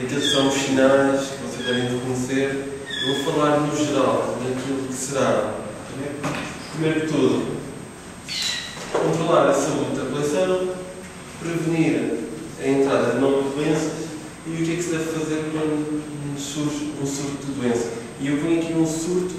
aqueles são os sinais que vocês devem reconhecer. Eu vou falar no geral, naquilo que será, primeiro que tudo, controlar a saúde da população, prevenir a entrada de novas doenças e o que é que se deve fazer quando surge um surto de doença. E eu ponho aqui um surto,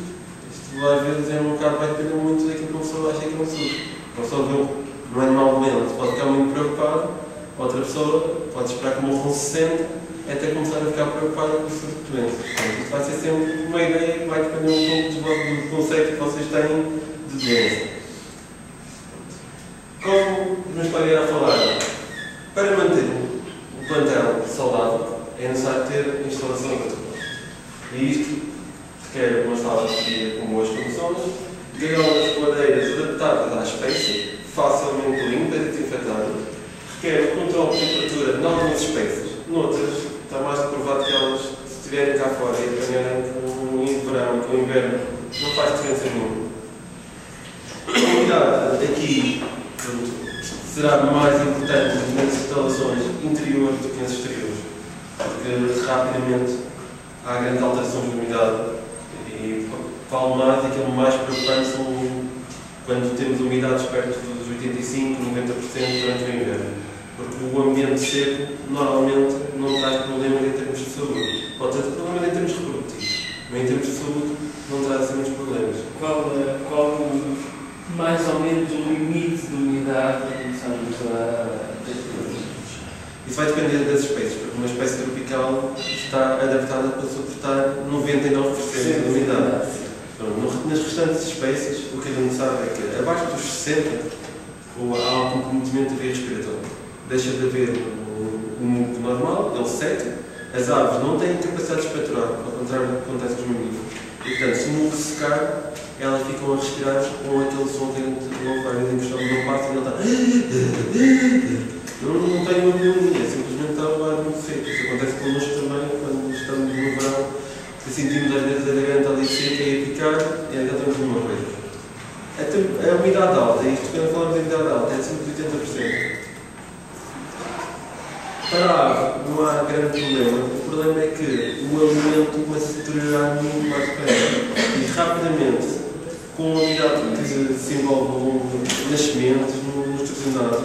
isto às vezes é um bocado, vai depender muito daquilo que uma pessoa acha que é um surto. Uma pessoa vê um animal doente, pode ficar muito preocupado, outra pessoa pode esperar que morram 60 até começar a ficar preocupada com o surto de doença. Portanto, isto vai ser sempre uma ideia que vai depender um pouco do conceito que vocês têm de doença. Como nos podem falar, para manter o plantel saudável é necessário ter instalações adequadas. E isto requer uma sala de cria com boas condições, gaiolas de madeiras adaptadas à espécie, facilmente limpas e desinfetadas, requer o controle de temperatura em algumas espécies, noutras está mais de provado que elas, se estiverem cá fora e apanharem com o verão, com o inverno, não faz diferença nenhuma. A umidade aqui será mais importante nas instalações interiores do que nas exteriores, porque rapidamente há grandes alterações de umidade e falo mais, aquilo mais preocupante são quando temos umidades perto dos 85%, 90% durante o inverno. Porque o ambiente seco normalmente não traz problemas em termos de saúde. Pode ter problemas em termos reprodutivos, mas em termos de saúde não traz assim muitos problemas. Qual mais ou menos o limite de umidade que começamos a ter? Isso vai depender das espécies, porque uma espécie tropical está adaptada para suportar 99% de umidade. Nas restantes espécies, o que a gente sabe é que abaixo dos 60 há um comprometimento de via respiratória. Deixa de haver o muco normal, ele seca. As aves não têm capacidade de expectorar, ao contrário do que acontece com os mamíferos. E, portanto, se o muco secar, elas ficam a respirar com aquele som que a gente não faz em questão de um pássaro e ele está. Não tem uma pneumonia, simplesmente está o ar muito seco. Isso acontece connosco também, quando estamos no verão, se sentimos às vezes a garganta ali seca e a picar, já temos uma coisa. A umidade alta, isto quando falamos de umidade alta, é sempre de 80%. Para a ave não há grande problema. O problema é que o alimento começa a se deteriorar muito mais depressa. E rapidamente, com a umidade que se envolve ao longo das sementes, no estacionado,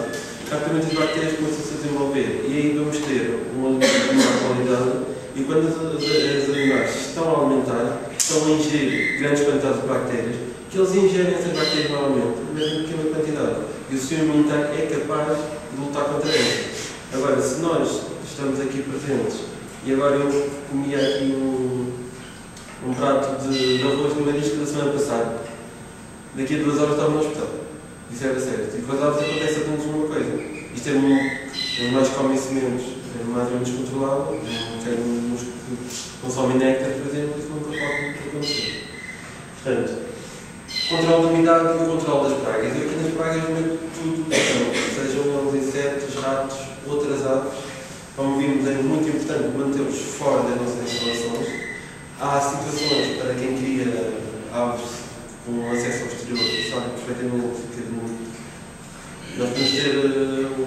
rapidamente as bactérias começam a se desenvolver. E aí vamos ter um alimento de má qualidade. E quando os animais estão a alimentar, estão a ingerir grandes quantidades de bactérias, que eles ingerem essas bactérias novamente, mesmo que uma quantidade. E o sistema imunitário é capaz de lutar contra elas. Agora, se nós estamos aqui presentes e agora eu comia aqui um prato de arroz de marisco da semana passada, daqui a 2 horas estava no hospital. Isso era certo. E com as aves acontece apenas uma coisa. Isto é mais comem sementes, é mais ou menos controlado. Uns que consomem néctar, por exemplo, isso nunca pode acontecer. Portanto, controle da umidade e o controle das pragas. E aqui nas pragas meto tudo, sejam eles insetos, ratos, outras aves. Como vimos, é muito importante mantê-los fora das nossas instalações. Há situações para quem cria aves com acesso ao exterior, que sabem perfeitamente que nós podemos ter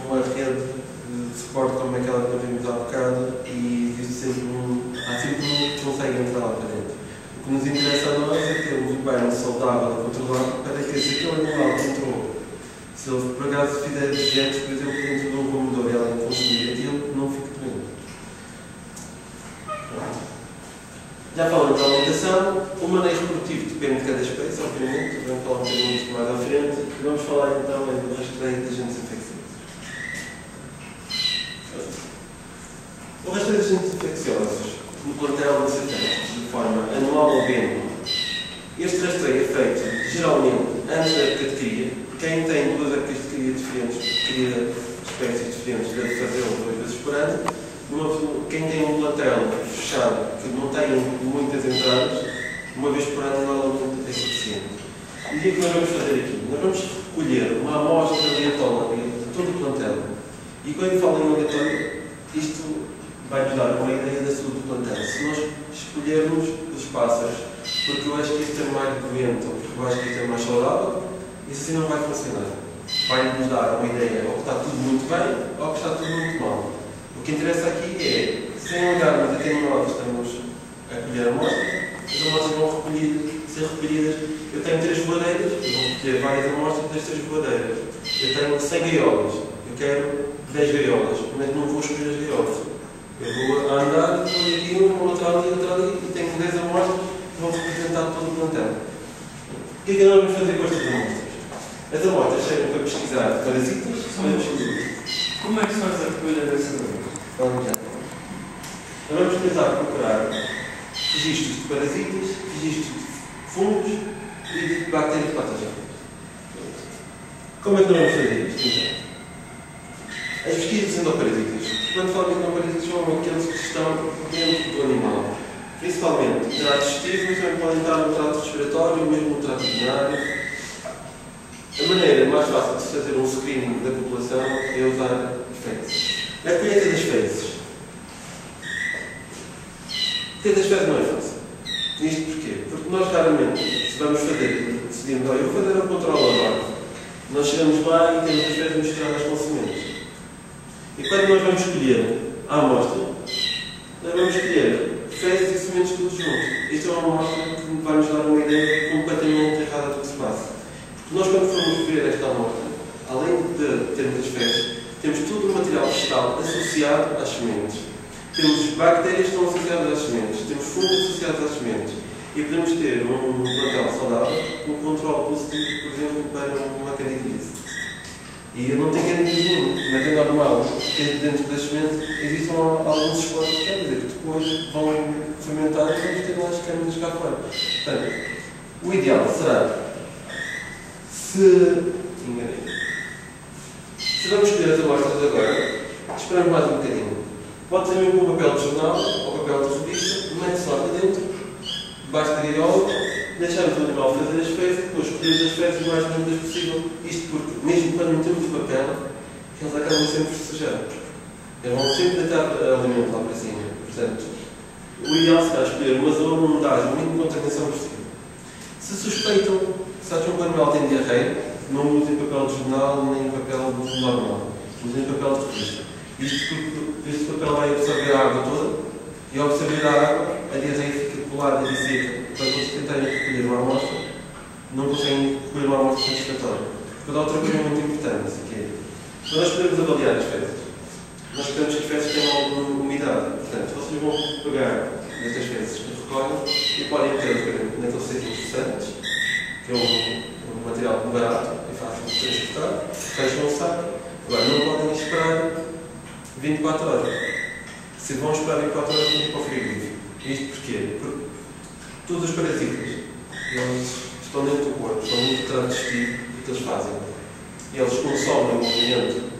uma rede de suporte como aquela que nós vimos há bocado e existe há sempre um que consegue entrar lá para dentro. O que nos interessa a nós é termos um banho saudável e controlado para que se aquele animal controle, se ele por acaso fizer dejetos, por exemplo, dentro de um comedor e alguém consumir aquilo, não fique doente. Já falamos da alimentação, o manejo reprodutivo depende de cada espécie, obviamente, vamos falar um bocadinho disto mais à frente. Vamos falar então do rastreio de agentes infecciosos. O rastreio de agentes infecciosos no plantel você tem de forma anual ou bianual. Este rastreio é feito geralmente antes da época de cria. Quem tem 2 épocas de cria diferentes, cria espécies diferentes, deve fazê-lo 2 vezes por ano. Quem tem um plantel fechado, que não tem muitas entradas, uma vez por ano normalmente é suficiente. E o que é que nós vamos fazer aqui? Nós vamos recolher uma amostra aleatória de todo o plantel. E quando falo em aleatório, isto vai nos dar uma ideia da saúde do plantel. Se nós escolhermos os pássaros, porque eu acho que este é mais doente, ou porque eu acho que este é mais saudável, isso assim não vai funcionar. Vai-nos dar uma ideia ou que está tudo muito bem, ou que está tudo muito mal. O que interessa aqui é, se sem olhar, mas aqui no norte estamos a colher amostras, as amostras vão ser recolhidas. Eu tenho 3 voadeiras, eu vou recolher várias amostras das 3 voadeiras. Eu tenho 100 gaiolas, eu quero 10 gaiolas, mas não vou escolher as gaiolas. Eu vou andar, vou aqui, outra ali, e tenho 10 amostras que vão representar todo o plantel. O que é que nós vamos fazer com estas amostras? As amostras servem para pesquisar parasitas, Como é que se faz a recolha dessas amostras? Vamos já. Nós vamos tentar procurar registros de parasitas, registros de fungos e de bactérias patógenas. Como é que nós vamos fazer isto? Então, as pesquisas endoparasitas. Quando falamos de endoparasitas, são aqueles que estão dentro do animal. Principalmente no trato digestivo, mas também podem estar no trato respiratório, mesmo no trato urinário. A maneira mais fácil de se fazer um screening da população é usar fezes. A colheita das fezes. A colheita das fezes não é fácil. Isto porquê? Porque nós raramente, se vamos fazer, decidimos, eu vou fazer a controle agora. Nós chegamos lá e temos as fezes misturadas com sementes. E quando nós vamos escolher a amostra, nós vamos escolher fezes e sementes todos juntos. Isto é uma amostra que vai nos dar uma ideia completamente errada do que se passa. Porque nós, quando formos ver esta amostra, além de termos as fezes, temos todo o material vegetal associado às sementes. Temos bactérias que estão associadas às sementes, temos fungos associados às sementes. E podemos ter um plantel saudável, um controle positivo, por exemplo, para uma candidíase. E eu não tenho candidíase nenhuma, mas é normal que dentro das sementes existam alguns esporos que quer dizer que depois vão fermentar e vamos ter lá as câmaras cá fora. Portanto, o ideal será, se vamos escolher as amostras agora, esperamos mais um bocadinho. Pode ser mesmo com papel de jornal ou papel de revista, mete-se lá para dentro, debaixo da gaiola, deixamos o animal fazer as fezes e depois escolhemos as fezes o mais limpas possível. Isto porque, mesmo quando metemos o papel, eles acabam sempre por se sujar. Eles vão sempre deitar alimento lá para cima. Portanto, o ideal será escolher uma zona onde haja o mínimo de contaminação possível. Se suspeitam, se acham que o animal tem diarreia, não usem papel de jornal nem papel normal. Usem papel de revista. Isto porque este papel vai absorver a água toda e ao absorver a água, a diarreia fica colada e seca. Quando vocês tentarem recolher uma amostra, não conseguem recolher uma amostra satisfatória. Porque há outra coisa muito importante, que é, quando nós podemos avaliar as fezes, nós queremos que as fezes tenham alguma umidade. Portanto, vocês vão pegar estas fezes que recolhem e podem meter naqueles sacos fossantes, que é um material barato e fácil de transportar, fecham o saco. Agora, não podem esperar 24 horas. Se vão esperar 24 horas, têm que ir para o frigorífico. Isto porquê? Porque todos os parasitas, eles estão dentro do corpo, estão dentro do trato digestivo, o que eles fazem? Eles consomem o alimento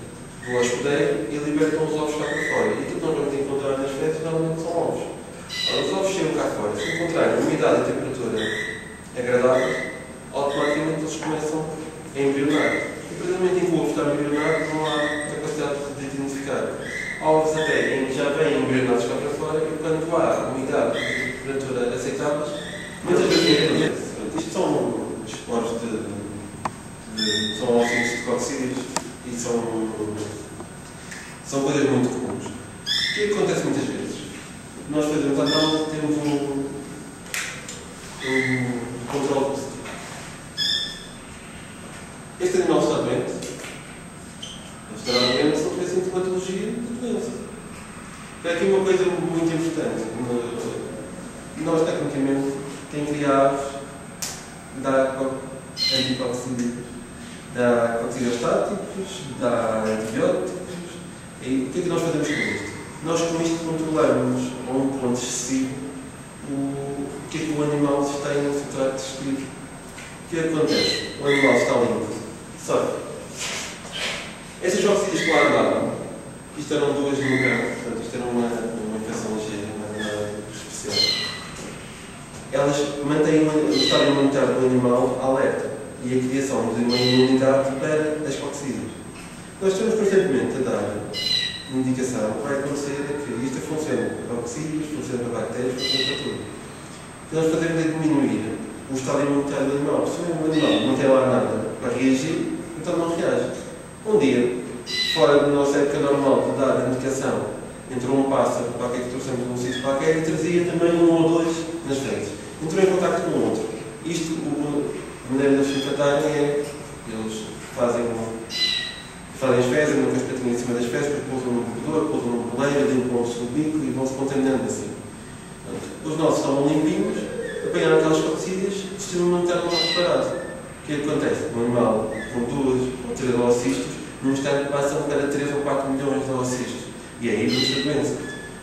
do hospedeiro e libertam os ovos cá para fora. E tudo que nós vamos encontrar nas fezes normalmente são ovos. Ora, os ovos chegam cá fora. Se encontrarem umidade e temperatura agradáveis, automaticamente eles começam a embrionar. E precisamente em que o ovo está embrionado, não há capacidade de identificar. Há ovos até em que já vêm embrionados cá para fora e quando há umidade e temperatura aceitáveis, muitas vezes isto são esporos são óxidos de coxídeos e são coisas muito comuns. O que acontece muitas vezes? Nós fazemos a análise, temos um controle positivo. Este animal está doente. Ele estará doente se não tiver sintomatologia de doença. É aqui uma coisa muito importante. Nós, tecnicamente, temos criados da anticoxídeos, dá coxidostáticos, dá antibióticos. E o que é que nós fazemos com isto? Nós com isto controlamos a um ponto excessivo o que é que o animal está em seu trato digestivo. O que acontece? O animal está limpo. Só que essas oxidas que lá andavam, isto eram duas no grão, portanto isto era uma infecção ligeira, nada especial. Elas mantêm o estado imunitário do animal alerta e a criação de uma imunidade para as coxídeas. Nós estamos constantemente a dar indicação que vai acontecer que isto funciona para coxídeas, funciona para bactérias, funciona para tudo. O que nós fazemos é diminuir o estado imunitário do animal. Se o animal não tem lá nada para reagir, então não reage. Um dia, fora da nossa época normal de dar indicação entrou um pássaro qualquer que trouxemos num sítio qualquer e trazia também um ou dois nas redes. Entrou em contacto com o outro. Isto, a maneira de eles se tratarem é, eles fazem as fezes, uma cascatinha em cima das fezes, depois pousam no bebedor, pousam no boleiro, limpam-se o bico e vão-se contaminando assim. Os nossos estavam limpinhos, apanharam aquelas cocicídias, extremamente estavam lá preparados. O que é que acontece? Um animal com 2 ou 3 oocistos, num instante passam para 3 ou 4 milhões de oocistos. E é aí que se doença.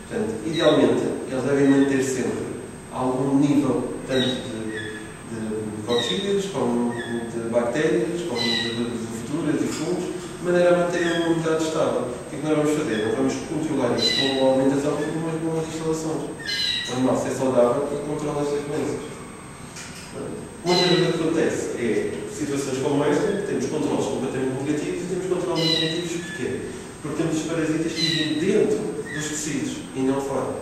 Portanto, idealmente, eles devem manter sempre algum nível, tanto de cocicídios, como de bactérias, como de futuras e fungos, de maneira a manter a imunidade estável. O que é que nós vamos fazer? Nós vamos controlar isso com a alimentação e com umas boas instalações. O animal ser saudável e controla estas doenças. Muitas vezes o que acontece é situações como esta, temos controles completamente negativos e temos controles negativos porquê? Porque temos os parasitas que vivem dentro dos tecidos e não fora.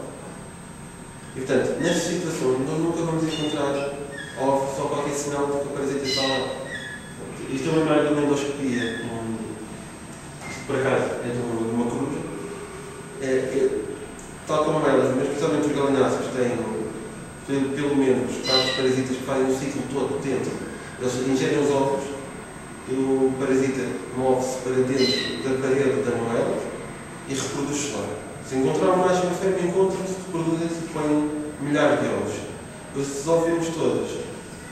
E portanto, nestas situações, nós nunca vamos encontrar ovos ou qualquer sinal de que o parasita está lá. Isto é uma imagem de uma endoscopia, por acaso, é de uma cruz. Tal como elas, mas especialmente os galináceos, têm pelo menos 4 parasitas que fazem o ciclo todo dentro. Eles ingerem os ovos e o parasita move-se para dentro da parede da moela e reproduz-se lá. Se encontrar um macho e uma fêmea, encontram-se, reproduzem-se e põem milhares de ovos. Esses ovos todos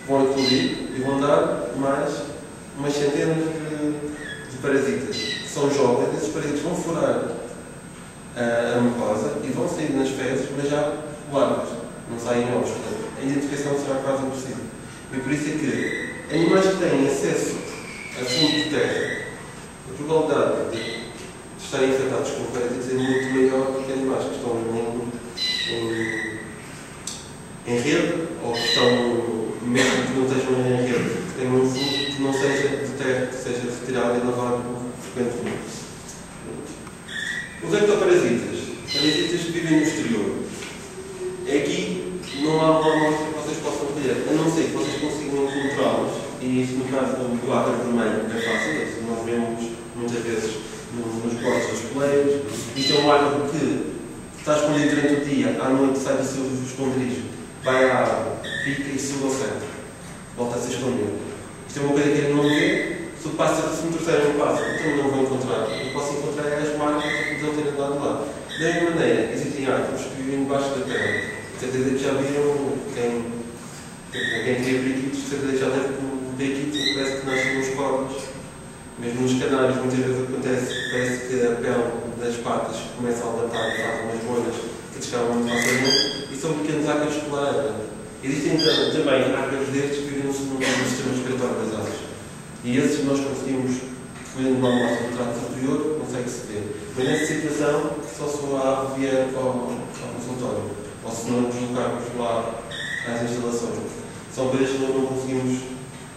vão eclodir e vão dar mais umas centenas de parasitas. São jovens, esses parasitas vão furar a mucosa e vão sair nas fezes, mas já larvas, não saem ovos. Portanto, a identificação será quase impossível. E por isso é que animais que têm acesso a fundo de terra, a probabilidade de estarem infectados com parasitas é muito maior do que animais que estão em rede, ou que estão, mesmo que não estejam em rede, que tenham um fundo que não seja de terra, que seja retirado e lavado frequentemente. Os ectoparasitas, parasitas que vivem no exterior. Aqui não há uma amostra que vocês possam colher, a não ser que vocês consigam encontrá-los, e isto no caso do ácaro vermelho é fácil, nós vemos muitas vezes nos cortes dos poleiros. Isto é um ácaro que está escondido durante o dia, à noite sai do seu esconderijo, vai à água, pica e suga ao centro, volta a se esconder. Isto é uma coisa que ele não vê. Se me trouxerem um pássaro, então não vou encontrar. Eu posso encontrar as marcas que não terem dado lá. Da mesma maneira, existem árvores que vivem debaixo da terra. Certeza que já viram quem cria periquitos, certeza que já deve que o periquito parece que nasce nos cornos. Mesmo nos canários, muitas vezes acontece, parece que a pele das patas começa a levantar e faz umas bolhas que descabam muito facilmente, e são pequenos ácaros polares. Existem também ácaros destes que vivem no sistema respiratório das aves. E esses nós conseguimos, colhendo uma amostra do trato superior, consegue-se ver. Mas nessa situação, só se a ave vier ao consultório, ou se não nos deslocarmos lá às instalações. São coisas que nós não conseguimos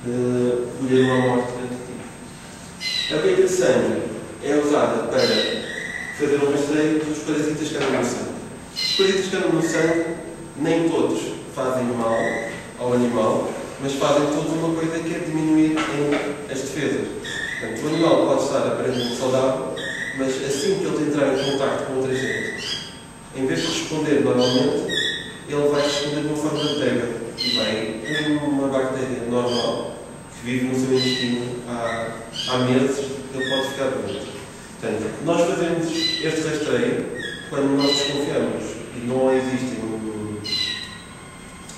colher uma amostra desse tipo. A colheita de sangue é usada para fazer um rastreio dos parasitas que andam no sangue. Os parasitas que andam no sangue, nem todos fazem mal ao animal, mas fazem todos uma coisa que é diminuir as defesas. Portanto, o animal pode estar aparentemente saudável, mas assim que ele entrar em contato com outra gente, em vez de responder normalmente, ele vai responder de uma forma de pega e vai uma bactéria normal que vive no seu intestino há meses, ele pode ficar doente. Portanto, nós fazemos este rastreio quando nós desconfiamos e não existem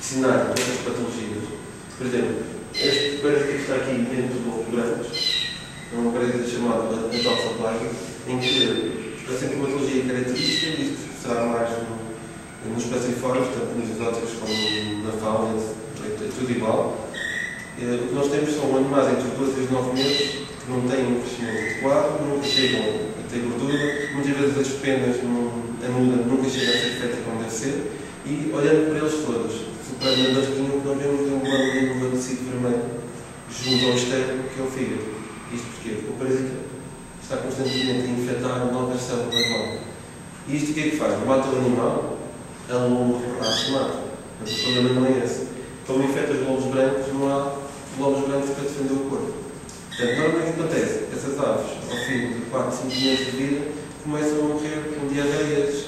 sinais de outras patologias. Por exemplo, este parasita que está aqui dentro do ovo grandes é uma parasita chamada Toxoplasma, em que a sintomatologia característica, isto será mais nos passifórios, tanto nos exóticos como na fauna, é tudo igual. O que nós temos são animais entre 12 e 9 meses que não têm um crescimento adequado, nunca chegam a ter gordura, muitas vezes as penas, a muda nunca chega a ser feita como deve ser, e olhando para eles todos, superando a dasquinha, o que nós vemos é um glândula de tecido vermelho junto ao externo, que é o fígado. Isto porquê? Porque o parasita está constantemente a infectar novas células novas. E isto o que é que faz? Mata o animal, a longo prazo se mata. Mas o problema não é esse. Como infecta os glóbulos brancos, não há glóbulos brancos para defender o corpo. Portanto, normalmente o que acontece? Essas aves, ao fim de 4, 5 meses de vida, começam a morrer com diarreias,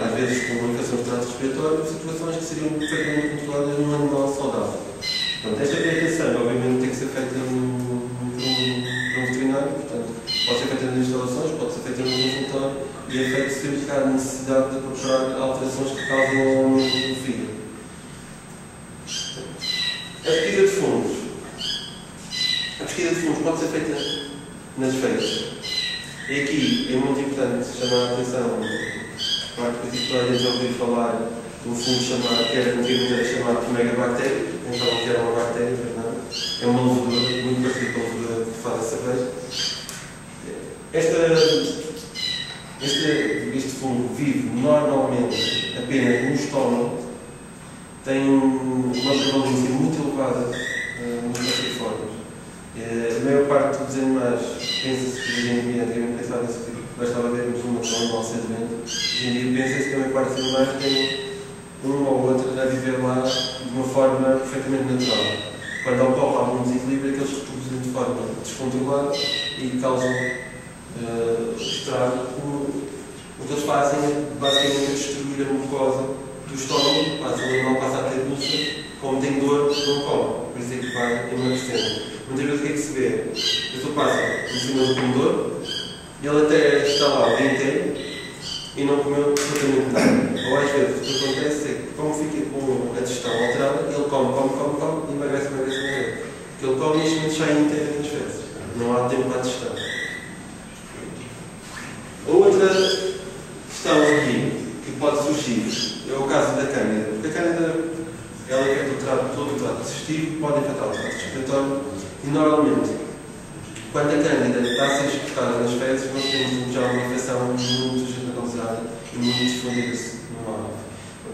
às vezes com infecção de trato respiratório, situações que seriam perfeitamente controladas num animal saudável. Portanto, esta verificação, obviamente, tem que ser feita por um veterinário, portanto, pode ser feita nas instalações, pode ser feita no consultório, e é feito sempre que há necessidade de procurar alterações que causam aumento do fígado. A pesquisa de fungos. A pesquisa de fungos pode ser feita nas feiras. E aqui é muito importante chamar a atenção, claro que toda a gente já ouviu falar de um fungo chamado, que era antigamente chamado Megabactéria, então que era uma bactéria, mas não. É uma levedura, muito parecida com a levedura que faz a cerveja. Este fungo vive normalmente apenas no estômago, tem uma prevalência muito elevada nos gastriformes. A maior parte dos animais pensa-se que hoje em dia, antigamente pensava-se que bastava vermos uma com um animal ser doente. Hoje em dia pensa-se que a maior parte dos animais tem um ou outro a viver lá de uma forma perfeitamente natural. Quando ocorre algum desequilíbrio, aqueles reproduzem de forma descontrolada e causam estrago. O que eles fazem é basicamente destruir a mucosa do estômago, o animal passa a ter úlcera, como tem dor, não come. Por isso é que vai emagrecendo. Muitas vezes o que é que se vê? A pessoa passa em cima do comedor, ele até está lá bem inteiro e não comeu absolutamente nada. Ou às vezes o que acontece é que, como fica com a digestão alterada, ele come e emagrece. Porque ele come e as sementes saem inteiras das fezes. Não há tempo para a digestão. Outra questão aqui que pode surgir é o caso da cândida. Porque a cândida ela afeta todo o trato digestivo, pode afetar o trato respiratório e normalmente, quando a cândida está a ser exportada nas fezes, nós temos já uma infecção muito generalizada e muito difundida-se no ar.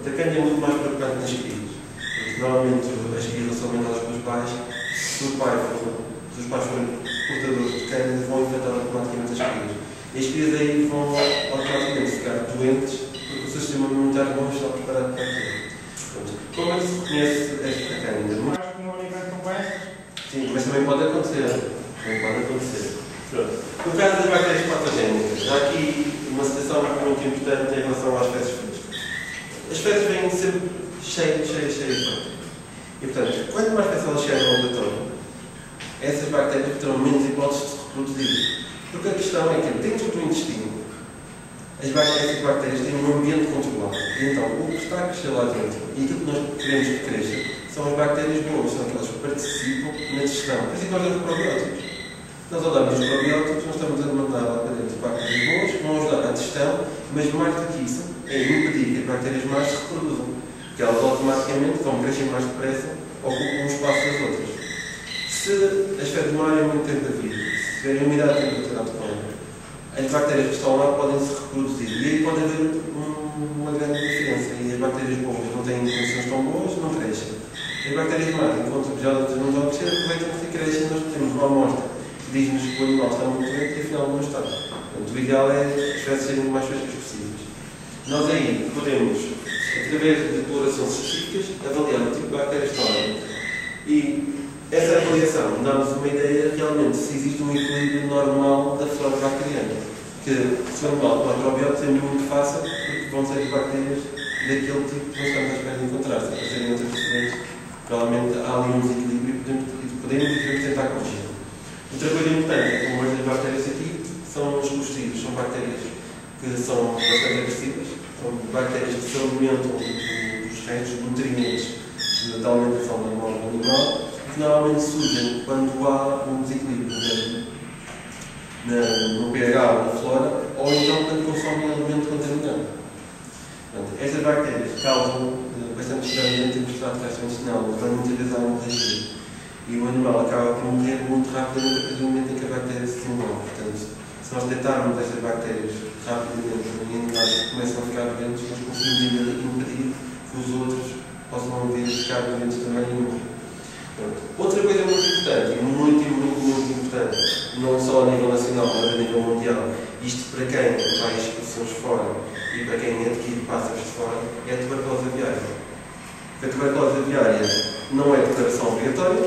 A cândida é muito mais preocupante nas crias. Normalmente as crias são alimentadas pelos pais. Se os pais forem portadores de cândida, vão infectar automaticamente as crias. E as crias aí vão automaticamente ficar doentes porque o seu sistema imunitário não está preparado para aquilo. Como é que se reconhece esta cândida? Acho que não alimentam bem. Sim, mas também pode acontecer. Pronto. No caso das bactérias patogénicas, há aqui uma situação muito importante em relação às fezes frescas. As fezes vêm sempre cheias de bactérias. E, portanto, quanto mais vezes elas chegam ao laboratório, essas bactérias terão menos hipóteses de se reproduzir. Porque a questão é que, dentro do intestino, as bactérias têm um ambiente controlado. E então, o que está a crescer lá dentro e aquilo que nós queremos que cresça são as bactérias boas, são aquelas que participam na digestão. Por isso é que nós damos probióticos. Nós olhamos os probióticos, nós estamos a mandar lá para dentro bactérias boas que vão ajudar à digestão, mas mais do que isso, é impedir que as bactérias más se reproduzam. Porque elas automaticamente, como crescem mais depressa, ocupam o espaço das outras. Se as fezes demorarem muito tempo a vir, se tiverem umidade de temperatura adequada, as bactérias que estão lá podem se reproduzir. E aí pode haver uma grande diferença. E as bactérias boas não têm condições tão boas, não crescem. As bactérias más, enquanto já outras não estão a crescer, aproveitam-se e crescem. Nós temos uma amostra que diz-nos que o animal está muito doente e afinal não está. Portanto, o ideal é as fezes serem o mais frescas possíveis. Nós aí podemos, através de declarações específicas, avaliar o tipo de bactérias que estão lá. E essa avaliação dá-nos uma ideia realmente se existe um equilíbrio normal da flora bacteriana. Que se o animal tomar probióticos é muito fácil, porque vão ser as bactérias daquele tipo que nós estamos à espera de encontrar. Se aparecerem outras diferentes, provavelmente há ali um desequilíbrio e podemos tentar corrigir. Outra coisa importante é que, como as bactérias aqui, são os comestíveis, são bactérias que são bastante agressivas, são bactérias que se alimentam dos restos de nutrientes da alimentação normal do animal, que normalmente surgem quando há um desequilíbrio no pH ou na flora, ou então quando consomem alimento contaminado. Portanto, estas bactérias causam bastante estranhamento em extrato gastrointestinal, levando muitas vezes à hemorragia. E o animal acaba por morrer muito rapidamente a partir do momento em que a bactéria se desenvolve. Portanto, se nós detectarmos estas bactérias rapidamente em animais que começam a ficar doentes, nós conseguimos impedir que os outros possam vir a ficar doentes também e morrer. Outra coisa muito importante, e muito importante, não só a nível nacional, mas a nível mundial, isto para quem vai às exposições fora e para quem adquire pássaros de fora, é a tuberculose aviária. A tuberculose aviária não é declaração obrigatória,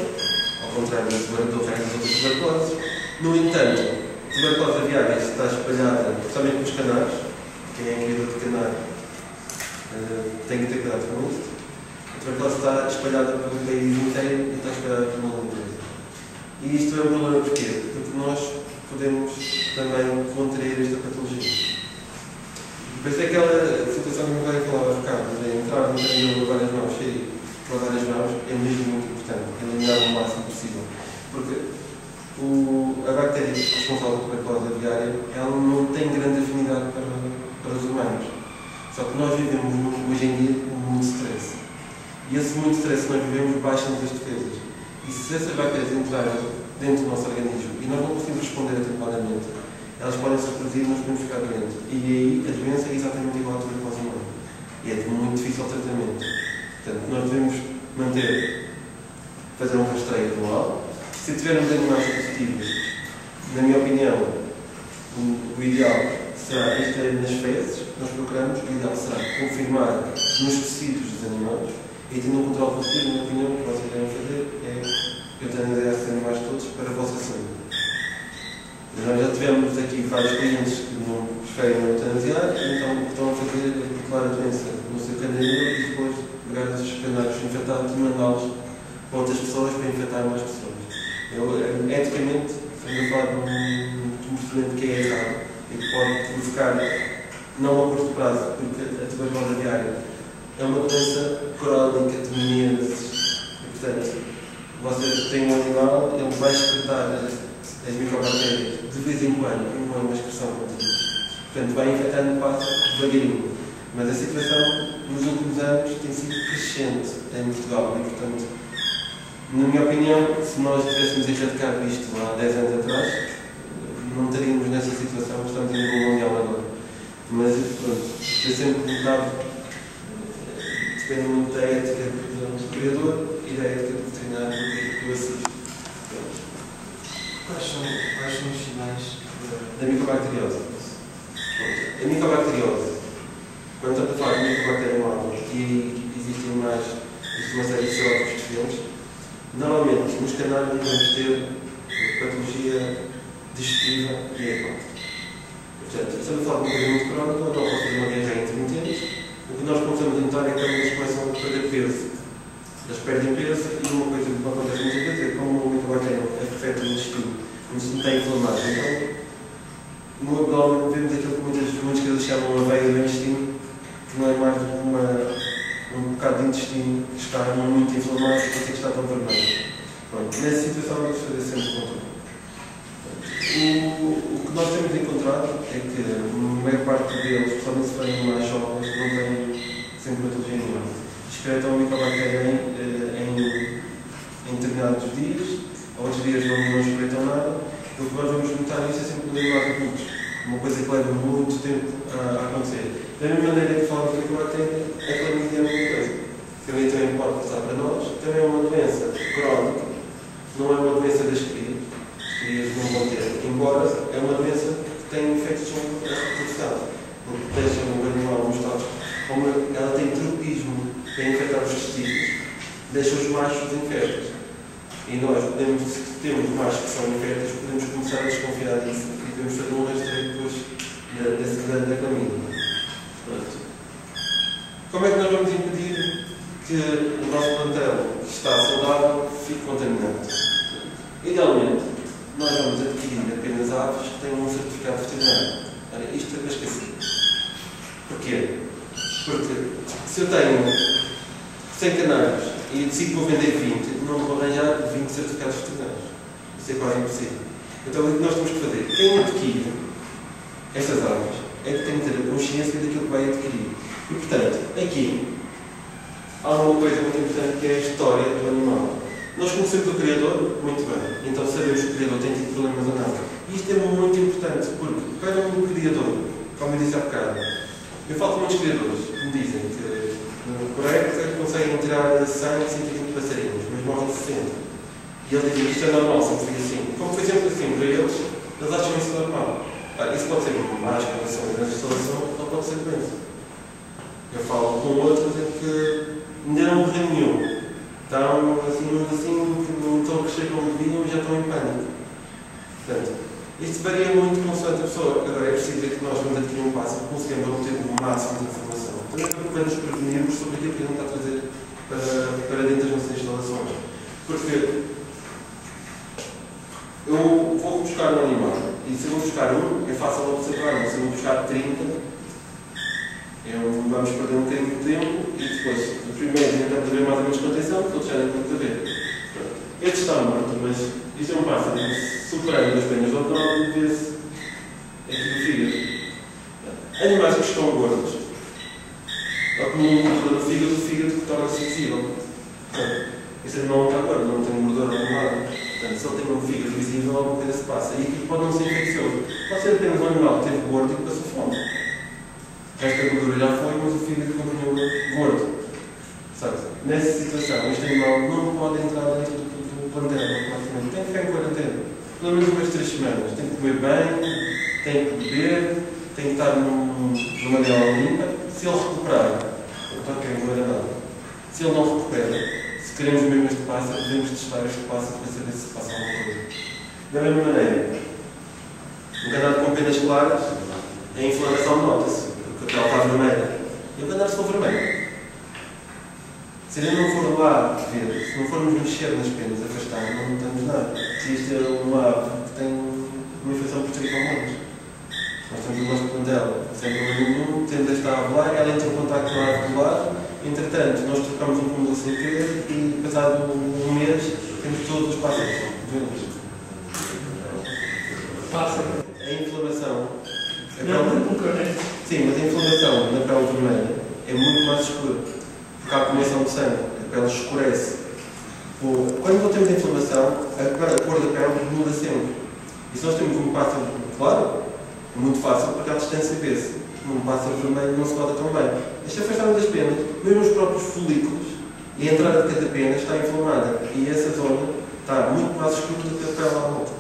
ao contrário do resto das outras tuberculoses. No entanto, tuberculose aviária está espalhada, especialmente nos canários. Quem é criador de canário tem que ter cuidado com isto. A tuberculose está espalhada pelo país inteiro e está espalhada por uma empresa. E isto é um problema porquê? Porque nós podemos também contrair esta patologia. Depois é aquela situação que me vai falar, Ricardo, de entrar no terreno, lavar as mãos, sair, lavar as mãos, é mesmo muito importante, eliminar o máximo possível. Porque a bactéria responsável pela tuberculose aviária, ela não tem grande afinidade para os humanos. Só que nós vivemos hoje em dia com muito stress. E esse muito stress que nós vivemos baixa-nos as defesas. E se essas bactérias entrarem dentro do nosso organismo e nós não conseguimos responder adequadamente, elas podem se reproduzir e nós podemos ficar doentes. E aí a doença é exatamente igual à tuberculose humana. E é de muito difícil tratamento. Portanto, nós devemos fazer um rastreio anual. Se tivermos animais positivos, na minha opinião, o ideal será, isto é nas fezes que nós procuramos, o ideal será confirmar nos tecidos dos animais e tendo um controle positivo, na minha opinião, o que vocês devem fazer é eutanasiar esses animais todos para a vossa saúde. Nós já tivemos aqui vários clientes que não preferem eutanasiar, então estão a fazer a declarar a doença no seu canário e depois pegar esses canários infectados e mandá-los para outras pessoas para infectar mais pessoas. Eticamente, estamos a falar de um procedimento que é errado e que pode provocar, não a curto prazo, porque a tuberculose aviária é uma doença crónica de meses. E, portanto, você tem um animal, ele vai excretar as microbactérias de vez em quando, não é uma expressão contínua. Portanto, vai infectando, passa devagarinho. Mas a situação, nos últimos anos, tem sido crescente em Portugal. E, portanto, na minha opinião, se nós tivéssemos erradicado isto há 10 anos atrás, não estaríamos nessa situação que estamos a nível mundial agora. Mas, pronto, é sempre um bocado. Depende muito da ética do criador e da ética do veterinário que eu assisto. Quais são os sinais da micobacteriose? A micobacteriose, quando estamos a falar de micobactéria no água e existe uma série de células diferentes, normalmente nos canários vamos ter patologia digestiva e hepática. Portanto, estamos a falar de uma coisa muito crónica, não posso fazer uma diarreia intermitente. O que nós começamos a notar é que elas começam a perder peso. Elas perdem peso e uma coisa que acontece muitas vezes é como uma micobactéria afeta o intestino, o intestino está inflamado. Então, no abdômen vemos aquilo que muitas vezes chamam uma veia do intestino, que não é mais do que um bocado de intestino que está muito inflamado e que está tão vermelho. Pronto, nessa situação vamos fazer sempre controle. O que nós temos encontrado é que a maior parte deles, principalmente se forem mais jovens, não têm sintomatologia nenhuma. Excretam a micobactéria em determinados dias, outros dias não excretam nada. O que nós vamos notar isso é sempre no animais adultos. Uma coisa que leva muito tempo a acontecer. Da mesma maneira que falamos da micobactéria, a clamídia é a mesma coisa. Que ali também pode passar para nós. Também é uma doença crónica, não é uma doença das crias. As crias não vão ter. Embora é uma doença que tem efeitos sobre a reprodução. Porque deixa o animal no estado. Como ela tem tropismo para infectar os testículos, deixa os machos infectos. E nós se temos machos que são infectos, podemos começar a desconfiar disso e podemos fazer um rastreio depois da clamídia. Como é que nós vamos impedir que o nosso plantel, que está saudável, fique contaminado? Idealmente, nós vamos adquirir apenas aves que tenham um certificado veterinário. Olha, isto é para esquecer. Porquê? Porque se eu tenho 100 canários e decido que vou vender 20, não vou arranjar 20 certificados veterinários. Isso é quase impossível. Então o que nós temos que fazer? Quem adquire estas aves é que tem que ter a consciência daquilo que vai adquirir. E portanto, aqui há uma coisa muito importante que é a história do animal. Nós conhecemos o criador muito bem, então sabemos que o criador tem tido problemas ou não. E isto é muito importante porque, para um criador, como eu disse há bocado, eu falo com muitos criadores que me dizem que no correto é que conseguem tirar 100, 120 passarinhos, mas morrem 60. E eles dizem que isto é normal, sempre foi assim. Como foi sempre assim para eles, eles acham isso normal. Isso pode ser más condições na instalação ou pode ser doença. Eu falo com outros que ainda não morreu nenhum. Estão assim, que não estão a crescer como deviam e já estão em pânico. Portanto, Isto varia muito consoante a pessoa. Agora é preciso ver que nós vamos adquirir um pássaro que conseguimos obter o máximo de informação. Também para nos prevenirmos sobre aquilo que a gente está a trazer para dentro das nossas instalações. Porque eu vou buscar um animal e se eu vou buscar um, é fácil observar, mas se eu vou buscar 30, vamos perder um bocadinho de tempo e depois, o primeiro, tentamos ver mais ou menos com atenção, porque outros já nem temos a ver. Este está morto, mas isto é um pássaro que, superando as penas do abdômen, vê-se aqui do fígado. Animais que estão gordos, ou como um corredor do fígado que torna-se visível. Este animal não está gordo, não tem gordura acumulada. Portanto, se ele tem um fígado visível, alguma coisa se passa. E aqui pode não ser infeccioso. Pode ser apenas um animal que esteve gordo e que passou fome. Esta gordura já foi, mas o fígado continua gordo. Sabe? Nessa situação, este animal não pode entrar dentro do plantel. Tem que ficar em quarentena. Pelo menos umas 3 semanas. Tem que comer bem, tem que beber, tem que estar numa gaiola limpa. Se ele recuperar, não era nada. Se ele não recupera, se queremos mesmo este pássaro, devemos testar este pássaro para saber se passa alguma coisa. Da mesma maneira, um canado com penas claras, a inflamação nota-se, porque a pele está vermelha. E o canado se for vermelho. Se ele não for lá ver, se não formos mexer nas penas, afastar, não temos nada. Se isto é uma ave que tem uma infecção por tricomonas. Nós temos o nosso plantel sem problema nenhum, temos esta ave lá, ela entra em contato com a ave do lado. Entretanto, nós trocamos um cúmulo sem querer e, passado um mês, temos todos os pássaros doentes. A inflamação. Sim, mas a inflamação na pele vermelha é muito mais escura. Porque há acumulação de sangue, a pele escurece. Quando não temos inflamação, a cor da pele muda sempre. E se nós temos um pássaro claro, é muito fácil porque à distância vê-se. Num pássaro vermelho não se nota tão bem. Este afastamento das penas, mesmo os próprios folículos, e a entrada de cada pena está inflamada. E essa zona está muito mais escura do que a pele à volta.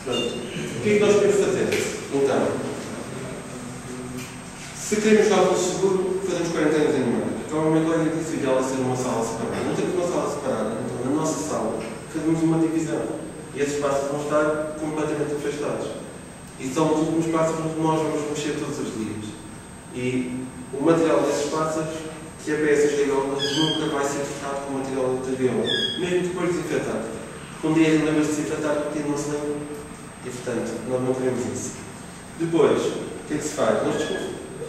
Portanto, o que é que nós queremos fazer? Então, se queremos dar um seguro, fazemos quarentena de animais. Então, a minha colega disse que ela ser uma sala separada. Não temos uma sala separada. Então, na nossa sala, fazemos uma divisão. E esses espaços vão estar completamente afastados. E são os últimos pássaros que nós vamos mexer todos os dias. E o material desses pássaros, que é para essas gaiolas, nunca vai ser trocado com o material da gaiola, mesmo depois de desinfetar. Porque um dia ele lembra-se de desinfetar, porque não se lembra. E portanto, nós não queremos isso. Depois, o que é que se faz? Nós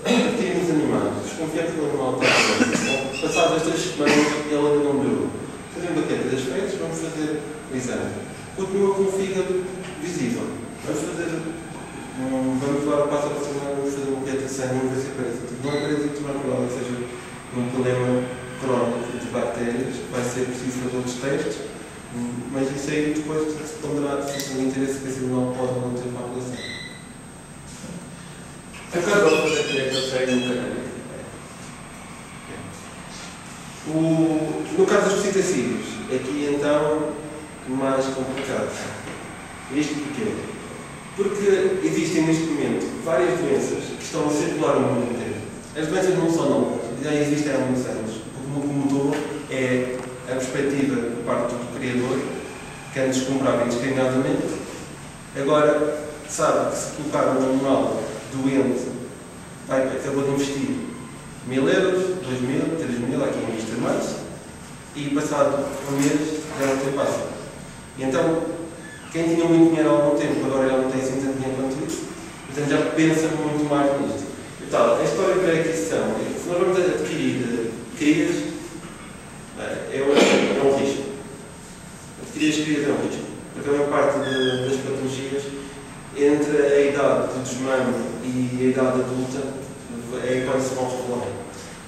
repetimos os animais, desconfiamos que o animal está bem. Passadas 3 semanas, ele ainda não melhorou. Fazemos a queda das fezes, vamos fazer o exame. Continua com o fígado visível. Vamos levar o pássaro para cima, vamos fazer uma colheita de sangue, vamos ver se é parasita. Não é parasita, mas provável que seja um problema crónico de bactérias. Vai ser preciso fazer outros testes, mas isso aí depois se ponderará se tem interesse que esse animal pode ou não ter uma apelação. A cada coisa que é que eu sei nunca é. No caso dos citacídeos, aqui então mais complicado. Isto porquê? Porque existem neste momento várias doenças que estão a circular no mundo inteiro. As doenças não são novas, já existem há muitos anos. O que mudou é a perspectiva por parte do Criador, que antes comprava indiscriminadamente. Agora sabe que se colocar um animal doente, acabou de investir 1000 euros, 2000, 3000, há quem invista mais, e passado um mês já não tem pássaro. Então, quem tinha muito dinheiro há algum tempo, agora já não tem assim tanto dinheiro quanto isso, portanto já pensa muito mais nisto. E tal, a história da aquisição, se nós vamos adquirir crias, é um risco. Adquirir as crias é um risco, porque a maior parte das patologias, entre a idade do desmame e a idade adulta, é quando se vão revelar.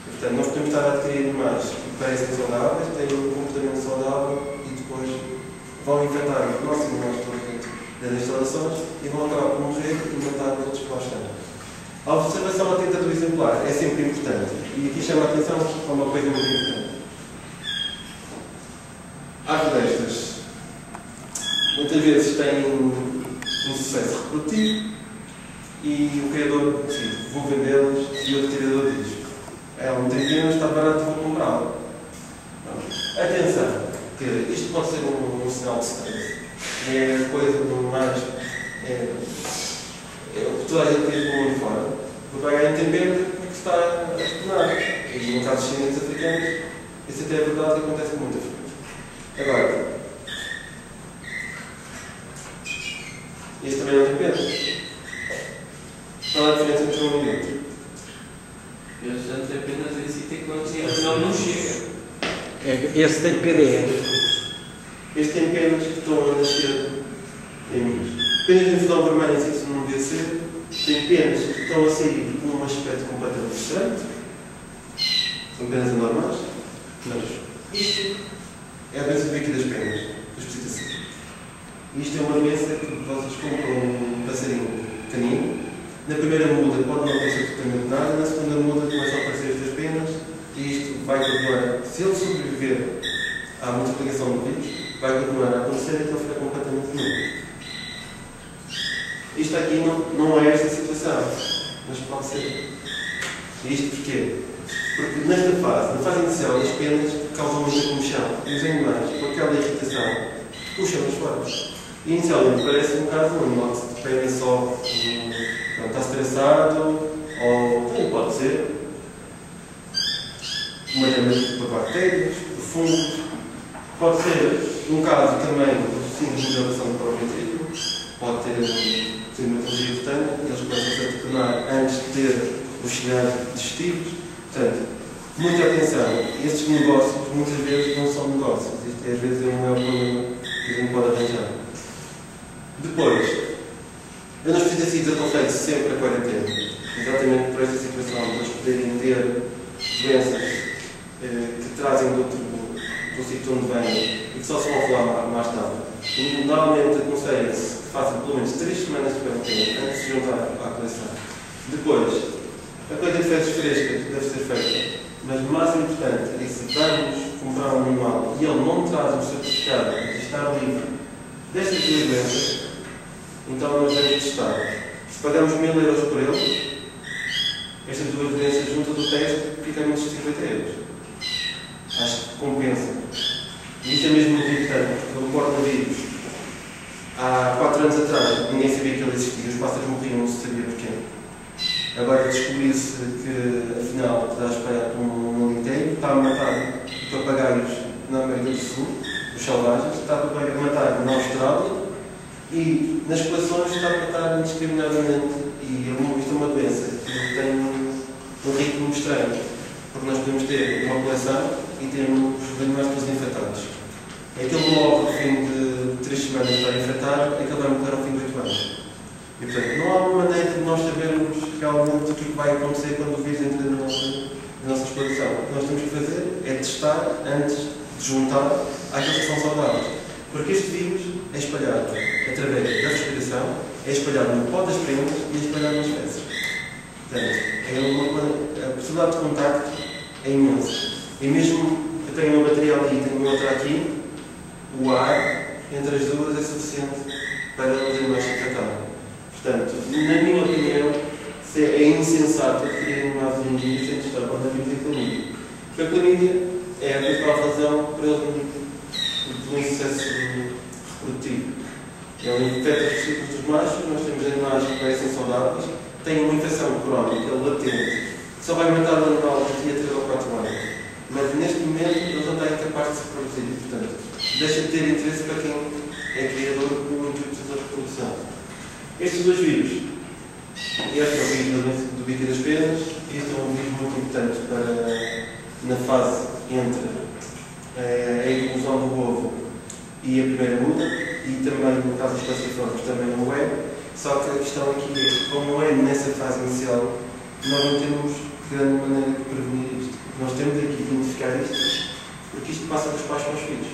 Portanto, nós podemos estar a adquirir animais que parecem saudáveis, têm um comportamento saudável e depois vão infectar os nossos animais todos dentro das instalações e vão acabar por morrer e matar os outros que lá estão. A observação atenta do exemplar é sempre importante e aqui chama a atenção para uma coisa muito importante. Aves destas muitas vezes têm um sucesso reprodutivo e o criador decide, vou vendê-las e o criador diz, ela não tem penas, está barato, vou comprá-la. Atenção, que isto pode ser um sinal de stress. É a coisa do mais, toda a gente tem como fora, porque vai ganhar tempero porque está a tornar. E no caso dos chineses africanos, isso até é verdade e acontece com muita frequência. Agora, este também é um tempero. Qual é a diferença entre um e outro? Eles antes apenas em sítio que não chega. Esse tempero é. Estes temperos que estão a nascer em mim. Penas de infusão vermelha, isso não devia ser. Tem penas que estão a sair com um aspecto completamente estranho. São penas anormais. Mas isto é a doença do bico das penas, dos psicocídios. Isto é uma doença que vocês compram um passarinho canino. Na primeira muda pode não acontecer totalmente nada, na segunda muda começam a aparecer estas penas e isto vai continuar. Se ele sobreviver à multiplicação do vírus, vai continuar a acontecer até ele ficar completamente nulo. Isto aqui não é esta situação, mas pode ser. Isto porquê? Porque nesta fase, na fase inicial, as penas causam muita comichão e os animais, com aquela irritação, puxam-nos fora. E inicialmente parece um caso um animal que se pega só, está estressado, ou pode ser uma damage por bactérias, por fungos, pode ser um caso também de dilatação do próprio ventriclo, pode ter uma alergia cutânea, eles começam a se tornar antes de ter os sinais digestivos. Portanto, muita atenção, estes negócios muitas vezes não são negócios, isto às vezes é o maior problema que a gente pode arranjar. Depois, eu nos pesticidas aconselho sempre a quarentena, exatamente por esta situação, para eles poderem ter doenças que trazem do sítio onde vêm e que só se vão falar mais tarde. E, normalmente aconselha-se que façam pelo menos 3 semanas de quarentena antes de se juntar à coleção. Depois, a colheita de fezes frescas deve ser feita, mas o mais importante é que se vamos comprar um animal e ele não traz um certificado de estar livre destas duas doenças, então nós devemos testar. Se pagamos 1000 euros por ele, estas duas doenças juntas do teste ficam nos 50 euros. Acho que compensa. E isso é mesmo muito importante, porque o coronavírus, há 4 anos atrás, ninguém sabia que ele existia, os pássaros morriam, não se sabia porquê. Agora descobriu-se que, afinal, está a espalhar um inteiro, está a matar papagaios na América do Sul, os selvagens, está a matar na Austrália e nas coleções está a matar indiscriminadamente. E isto é uma doença que tem um ritmo estranho, porque nós podemos ter uma coleção e temos os animais todos infectados. Aquele morre ao fim de 3 semanas de estar infectado, aquele vai morrer ao fim de 8 anos. E, portanto, não há uma maneira de nós sabermos realmente o que vai acontecer quando o vírus entra na nossa exploração. O que nós temos que fazer é testar antes de juntar àqueles que são saudáveis. Porque este vírus é espalhado através da respiração, é espalhado no pó das prendas e é espalhado nas fezes. Portanto, a possibilidade de contacto é imensa. E mesmo que eu tenha uma bateria ali e tenho outra aqui, o ar entre as duas é suficiente para os animais se infectarem. Portanto, na minha opinião, é insensato adquirir animais hoje em dia sem testar coronavírus e clamídia. Porque a clamídia é a principal razão para eles do insucesso reprodutivo. Ele infecta os ciclos dos machos, nós temos animais que parecem saudáveis, têm uma infecção crónica, latente, que só vai matar o animal daqui a 3 ou 4 anos. Mas neste momento eles não estão incapazes de se reproduzir e, portanto, deixa de ter interesse para quem é criador com o intuito da reprodução. Estes dois vírus, este é o vírus do bico das penas, este é um vírus muito importante na fase entre a eclosão do ovo e a primeira muda, e também no caso dos paciformes também não é, só que a questão aqui é, como é nessa fase inicial, nós não temos grande maneira de prevenir isto. Nós temos aqui de identificar isto, porque isto passa dos pais para os filhos.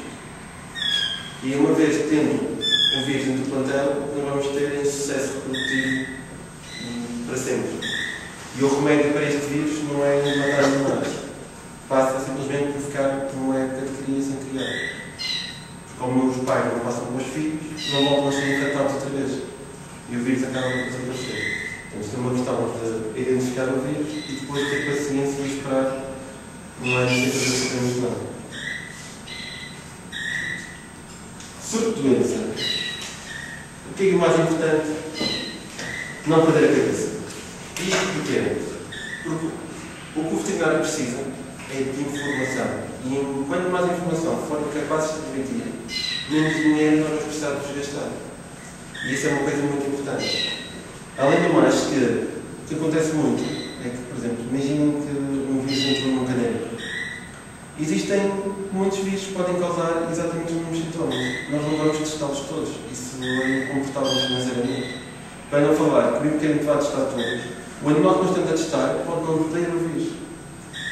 E uma vez tendo um vírus dentro do plantel, nós vamos ter insucesso reprodutivo para sempre. E o remédio para este vírus não é matar animais. Passa simplesmente por ficar numa época de cria sem criar. Porque como os pais não passam para os filhos, não voltam a ser infectados outra vez. E o vírus acaba por desaparecer. Então isto é uma questão de identificar o vírus e depois ter paciência e esperar um ano sem fazer absolutamente nada. Surto de doença. O que é o mais importante não perder a cabeça. Isto porquê? Porque o que o veterinário precisa é de informação. E quanto mais informação forem capazes de transmitir, menos dinheiro nós vamos precisar de gastar. E isso é uma coisa muito importante. Além do mais, o que acontece muito é que, por exemplo, imaginem que um vírus entrou num caneco. Existem muitos vírus que podem causar exatamente os mesmos sintomas. Nós não vamos testá-los todos. Isso é incomportável financeiramente. Para não falar que, mesmo que a gente vá testar todos, o animal que nós estamos a testar pode não ter o vírus.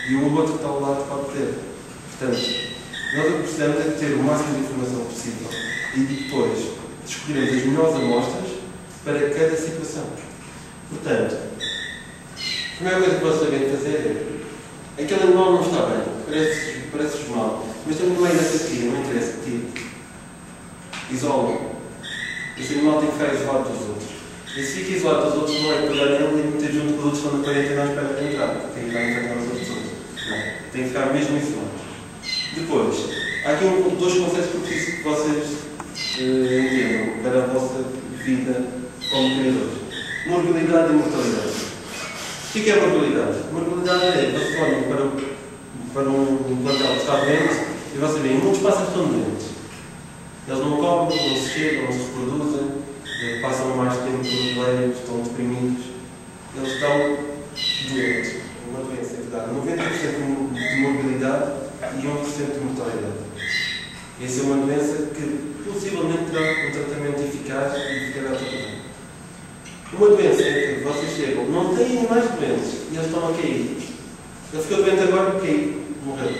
E o outro que está ao lado pode ter. Portanto, nós o que precisamos é de ter o máximo de informação possível e depois escolhermos as melhores amostras para cada situação. Portanto, a primeira coisa que vocês devem fazer é aquele animal não está bem, parece-vos mal, mas tem uma ideia aqui, não interessa aqui. Isola. Esse animal tem que ficar isolado dos outros. E se fica isolado dos outros, não é pegar nele e meter junto com os outros que estão na quarentena à espera de entrar, porque aí vai infectar as outras pessoas. Não. Tem que ficar mesmo isolado. Depois, há aqui dois conceitos que eu preciso que vocês entendam para a vossa vida como criadores. Morbilidade e mortalidade. O que é morbilidade? Morbilidade é que vocês olham para um plantel que está doente e vocês veem muitos pássaros estão doentes. Eles não comem, não se chegam, não se reproduzem, passam mais tempo no leito, estão deprimidos. Eles estão doentes. Uma doença que dá 90% de morbilidade e 1% de mortalidade. Essa é uma doença que possivelmente terá um tratamento eficaz e ficará tudo bem. Uma doença em que vocês chegam, não têm animais doentes e eles estão a cair. Ele ficou doente agora e morreu.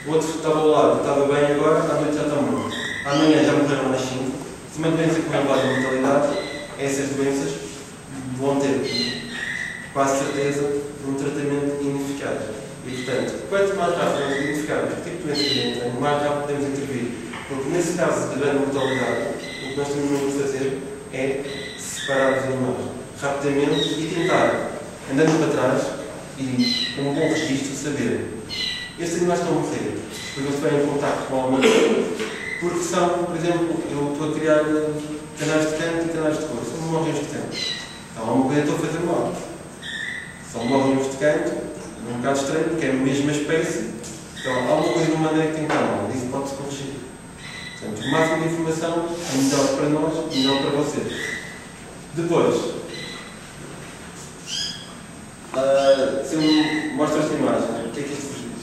O outro que estava ao lado estava bem agora, à noite já está morto. Amanhã já morreram mais 5. Se uma doença com elevada mortalidade, essas doenças vão ter, quase certeza, um tratamento ineficaz. E, portanto, quanto mais rápido nós identificarmos que tipo de doença que tem, mais rápido podemos intervir. Porque, nesse caso de grande mortalidade, o que nós temos de fazer é separar os animais rapidamente e tentar, andando para trás e com um bom registro, saber estes animais estão a morrer, porque eles vêm em contato com alguma coisa, porque são, por exemplo, eu estou a criar canais de canto e canais de cor, são morrinhos de canto. Então, há uma coisa que eu estou a fazer mal. São morrinhos de canto, é um bocado estranho, porque é a mesma espécie, então há alguma coisa de uma maneira que tem que estar mal, isso pode-se corrigir. Portanto, o máximo de informação é melhor para nós e melhor para vocês. Depois, se eu mostro esta imagem, o que é que isto vos diz?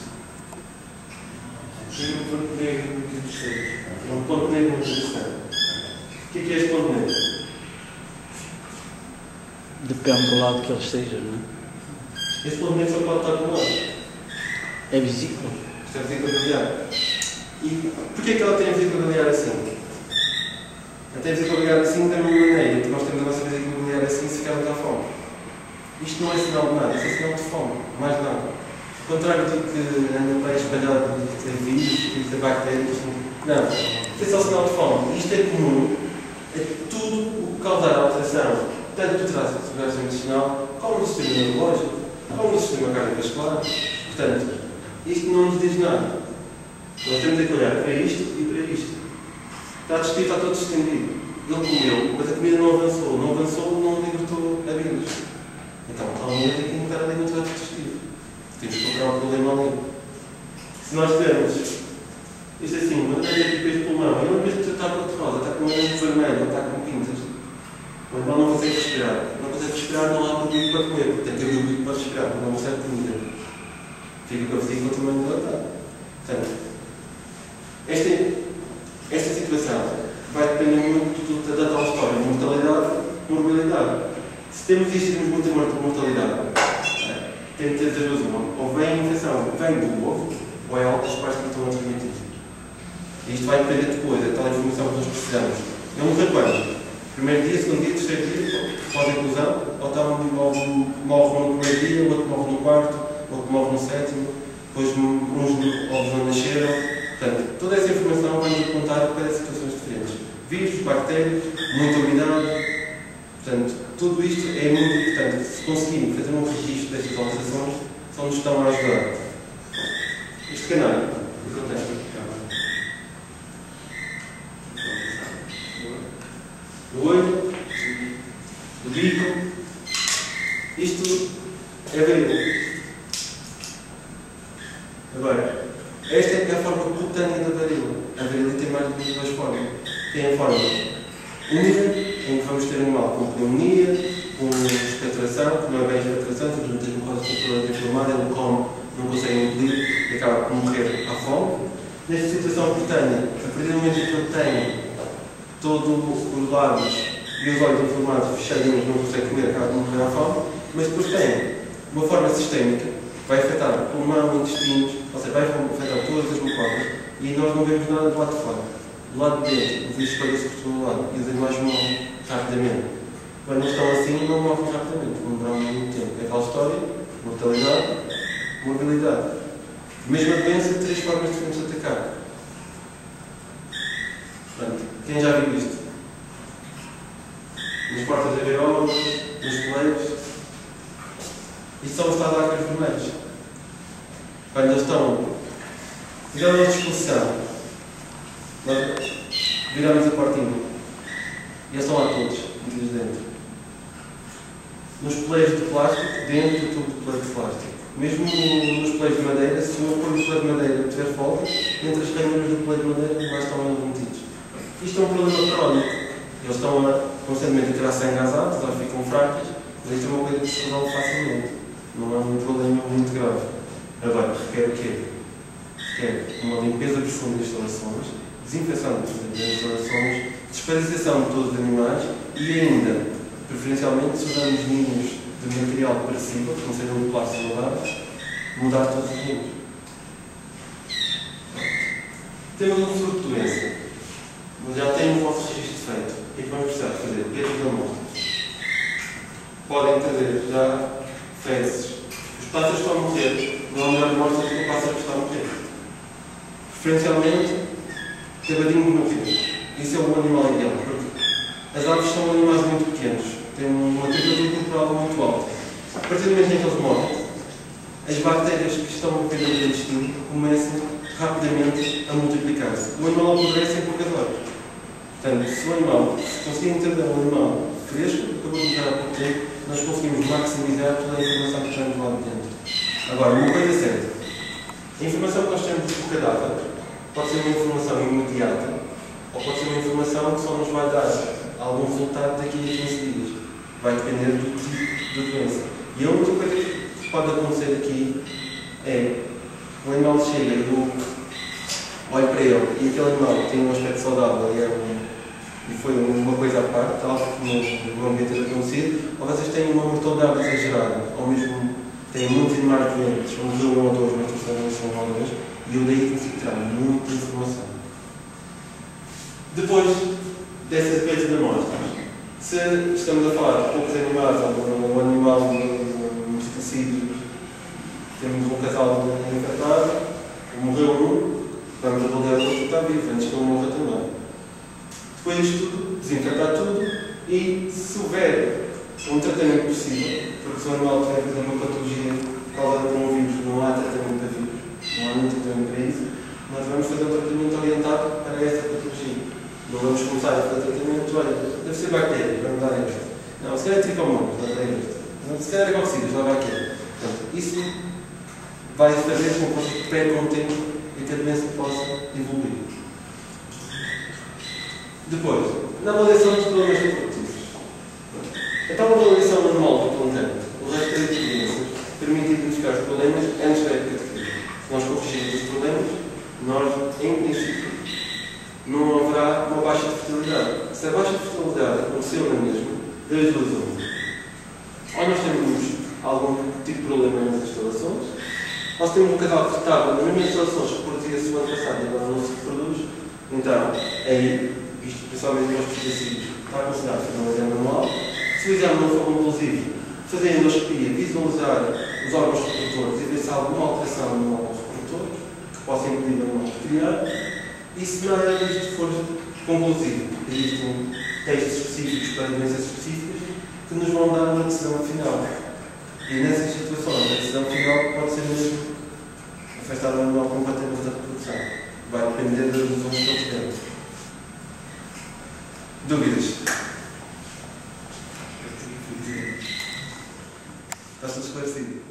Tem um ponto negro muito interessante. É um ponto negro muito interessante. O que é este ponto negro? Depende do lado que ele esteja, não é? Este ponto negro só pode estar com nós. É vesícula. Isto é vesícula biliar. E porquê é que ela tem a vesícula biliar assim? Ela tem a vesícula biliar assim da mesma maneira que nós temos a nossa vesícula biliar assim se ficarmos à fome. Isto não é sinal de nada, isto é sinal de fome, mais nada. Ao contrário do que anda para espalhar de vírus, de bactérias, não. Isto é só sinal de fome. Isto é comum a tudo o que causar alteração, tanto do traço de segurança medicinal, como no sistema neurológico, como no sistema cardiovascular. Portanto, isto não nos diz nada. Nós temos que olhar para isto e para isto. Está distinto, está todo distendido. Ele comeu, mas a comida não avançou. Não avançou, não libertou a vírus. Então, há um momento em que tem que estar ali no trato digestivo. Temos que encontrar um problema ali. Se nós tivermos isto assim, uma grande aqui para este pulmão, e não vez de está cor-de-rosa, está com uma grande vermelha, está com pintas, o animal não consegue respirar. Não consegue respirar, não há bico para comer, porque tem que haver o bico para respirar, porque não recebe comida. Fica com a vesícula também dilatada. Portanto, esta situação vai depender muito da tal história, mortalidade e morbilidade. Se temos isto e temos muita mortalidade, tem que ter as duas uma. Ou vem a infecção, vem do ovo, ou é algo que os pais que estão a transmitir. E isto vai depender depois, é tal informação que nós precisamos. Ele morre quando? Primeiro dia, segundo dia, terceiro dia, pós-inclusão, ou morre no primeiro dia, outro morre no quarto, outro morre no sétimo, depois uns ovos não nasceram. Portanto, toda essa informação vai nos apontar para situações diferentes. Vírus, bactérias, muita umidade. Portanto, tudo isto é muito importante. Se conseguirmos fazer um registro destas alterações, só nos estão a ajudar. Este canal, o que acontece? Do olho, do bico, Isto é varíola. Agora, esta é a forma cutânea da varíola. A varíola tem mais de duas formas. Tem a forma única, em que vamos ter um animal com pneumonia, com expectoração, que não é bem expectoração, simplesmente tem mucosas toda inflamada, ele come, não consegue engolir e acaba por morrer à fome. Nesta situação cutânea, a partir do momento em que ele tem todos os lábios e os olhos inflamados, fechadinhos, não consegue comer, acaba por morrer à fome, mas depois tem uma forma sistémica, vai afetar o pulmão, intestinos, ou seja, vai afetar todas as mucosas e nós não vemos nada do lado de fora. Do lado de dentro, o vírus espalha-se por todo o lado e os animais morrem rapidamente. Quando não estão assim, não morrem rapidamente, não demoram muito tempo. É aquela história: mortalidade, morbilidade. Mesma doença, 3 formas diferentes de atacar. Portanto, quem já viu isto? Nas portas de aerógrafos, nos coleiros. Isto são os tais ácaros vermelhos. Quando eles estão. Fizeram a expulsão. Nós viramos a portinha. E eles estão lá todos, metidos dentro. Nos poleiros de plástico, dentro do tubo de poleiro de plástico. Mesmo nos poleiros de madeira, se o apoio do poleiro de madeira tiver folga, entre as ranhuras do poleiro de madeira, lá estão eles metidos. Isto é um problema crónico. Eles estão constantemente a tirar sangue às aves, elas ficam fracas, mas isto é uma coisa que se resolve facilmente. Não é um problema muito grave. Agora, requer o quê? Requer uma limpeza profunda das instalações, desinfecção das instalações, desparasitação de todos os animais e ainda, preferencialmente, se usamos ninhos de material perecível, que não sejam de plástico saudáveis, mudar todos os ninhos. Temos um surto de doença, mas já tem o vosso registro feito. O que é que vamos precisar de fazer? Pesos de amostras. Podem trazer já fezes. Os pássaros estão a morrer, não há melhor amostra do que o pássaro que está a morrer. Preferencialmente, cavadinho no rio. Isso é o animal ideal, porque as aves são animais muito pequenos, têm uma temperatura corporal muito alta. A partir do momento em que eles morrem, as bactérias que estão a viver no intestino começam rapidamente a multiplicar-se. O animal apodrece em poucas horas. Portanto, se o animal, se conseguirmos ter um animal fresco, acabou de entrar há pouco tempo, nós conseguimos maximizar toda a informação que temos lá de dentro. Agora, uma coisa é certa: a informação que nós temos do cadáver pode ser uma informação imediata ou pode ser uma informação que só nos vai dar algum resultado daqui a 15 dias. Vai depender do tipo de doença. E a única coisa que pode acontecer aqui é o animal chega e eu olho para ele e aquele animal tem um aspecto saudável e foi uma coisa à parte, tal que não devia ter acontecido, ou vocês têm uma mortalidade exagerada, ou mesmo têm muitos animais doentes, uns 1 ou 2, mas não são valores, e eu daí consigo tirar muita informação. Depois dessas peças de amostras, se estamos a falar de poucos animais, ou um animal esquecido, temos um casal infectado, morreu um, vamos avaliar o outro que está vivo, antes que ele morra também. Depois disto tudo, desinfetar tudo e, se houver um tratamento possível, porque se o animal tiver, por exemplo, uma patologia causada por um vírus, não há tratamento para vírus, não há nenhum tratamento para isso, nós vamos fazer um tratamento orientado para esta patologia. Não vamos começar a fazer tratamento, olha, deve ser bactéria, vamos dar esta. Não, se calhar é tricomonas, não é esta. Não, se calhar é coccidas, não é aquele. Portanto, isso vai fazer com que vocês percam tempo e que a doença possa evoluir. Depois, na avaliação dos problemas reprodutivos. Então, a avaliação normal do plantão, o rastreio de doenças, permite identificar os problemas antes da época de cria. Se nós corrigirmos os problemas, nós, em princípio, não haverá uma baixa de fertilidade. Se a baixa de fertilidade aconteceu na mesma, das duas uma. Ou nós temos algum tipo de problema nas instalações, ou se temos um casal que estava nas mesmas instalações que reproduzia-se o ano passado e agora não se reproduz, então, aí, isto principalmente nos tecidos, está considerado fazer um exame anual. Se o exame não for conclusivo, fazer a endoscopia, visualizar os órgãos reprodutores e ver se há alguma alteração no órgão reprodutor que possa impedir o animal de criar. E se nada disto for conclusivo, existem testes específicos para doenças específicas que nos vão dar uma decisão final. E nessas situações, a decisão final pode ser mesmo afastar o animal completamente da reprodução. Vai depender das lesões que eles têm. Dúvidas? Está tudo esclarecido.